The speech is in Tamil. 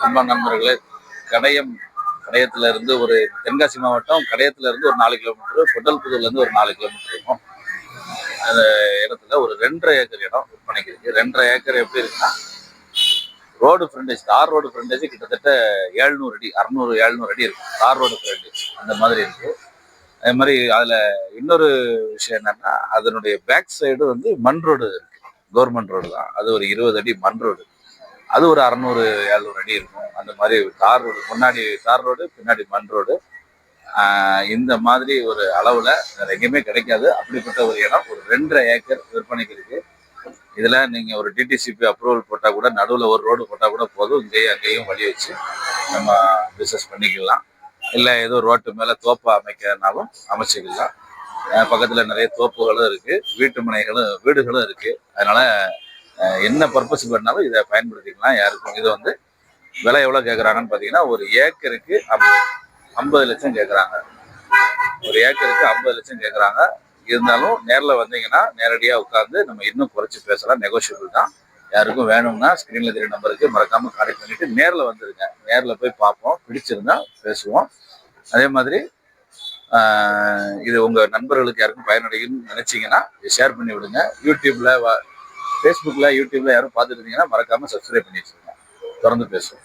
அன்பா நண்பர்களே, கடையம் கடையத்துல இருந்து ஒரு தென்காசி மாவட்டம் கடையத்துல இருந்து ஒரு 4 கிலோமீட்டர், பொட்டல்புதூர்ல இருந்து ஒரு 4 கிலோமீட்டர் இருக்கும். அந்த இடத்துல ஒரு 2.5 ஏக்கர் இடம் விற்பனைக்கு இருக்கு. 2.5 ஏக்கர் எப்படி இருக்குன்னா, ரோடு ஃப்ரண்டேஜ், தார் ரோடு ஃப்ரண்டேஜ் கிட்டத்தட்ட 700 அடி, 600 700 அடி இருக்கு. தார் ரோடு ஃப்ரண்டேஜ் அந்த மாதிரி இருக்கு. அதே மாதிரி அதுல இன்னொரு விஷயம் என்னன்னா, அதனுடைய பேக் சைடு வந்து மண் ரோடு இருக்கு. கவர்மெண்ட் ரோடு தான். அது ஒரு 20 அடி மண் ரோடு. அது ஒரு 600 700 அடி இருக்கும். அந்த மாதிரி தார் ரோடு, முன்னாடி தார் ரோடு, பின்னாடி மண் ரோடு. இந்த மாதிரி ஒரு அளவுல வேற எங்கேயுமே கிடைக்காது. அப்படிப்பட்ட ஒரு இடம் ஒரு 2.5 ஏக்கர் விற்பனைக்கு இருக்கு. இதுல நீங்க ஒரு டிடிசிபி அப்ரூவல் போட்டா கூட, நடுவில் ஒரு ரோடு போட்டா கூட போதும். இங்கேயும் அங்கேயும் வழி வச்சு நம்ம பிசினஸ் பண்ணிக்கலாம். இல்லை ஏதோ ரோட்டு மேல தோப்பா அமைக்கிறதுனாலும் அமைச்சுக்கலாம். பக்கத்துல நிறைய தோப்புகளும் இருக்கு, வீடுகளும் இருக்கு. அதனால என்ன பர்பஸ் பண்ணாலும் இதை பயன்படுத்திக்கலாம். யாருக்கும் இது வந்து விலை எவ்வளவு கேட்கறாங்கன்னு பாத்தீங்கன்னா, ஒரு ஏக்கருக்கு 50 லட்சம் கேட்கறாங்க. ஒரு ஏக்கருக்கு 50 லட்சம் கேட்கறாங்க. இருந்தாலும் நேரில் வந்தீங்கன்னா நேரடியாக உட்காந்து நம்ம இன்னும் குறைச்சி பேசலாம். நெகோஷியபிள் தான். யாருக்கும் வேணும்னா ஸ்கிரீன்ல தெரிய நம்பருக்கு மறக்காம கான்டெக்ட் பண்ணிட்டு நேரில் வந்துருங்க. நேரில் போய் பார்ப்போம், பிடிச்சிருந்தா பேசுவோம். அதே மாதிரி இது உங்க நண்பர்களுக்கு யாருக்கும் பயனடையும்னு நினைச்சீங்கன்னா ஷேர் பண்ணி விடுங்க. யூடியூப்ல, ஃபேஸ்புக்ல, யூடியூப்ல யாரும் பார்த்துட்டு இருந்தீங்கன்னா மறக்காம சப்ஸ்கிரைப் பண்ணி வச்சுருங்க. தொடர்ந்து பேசுவோம்.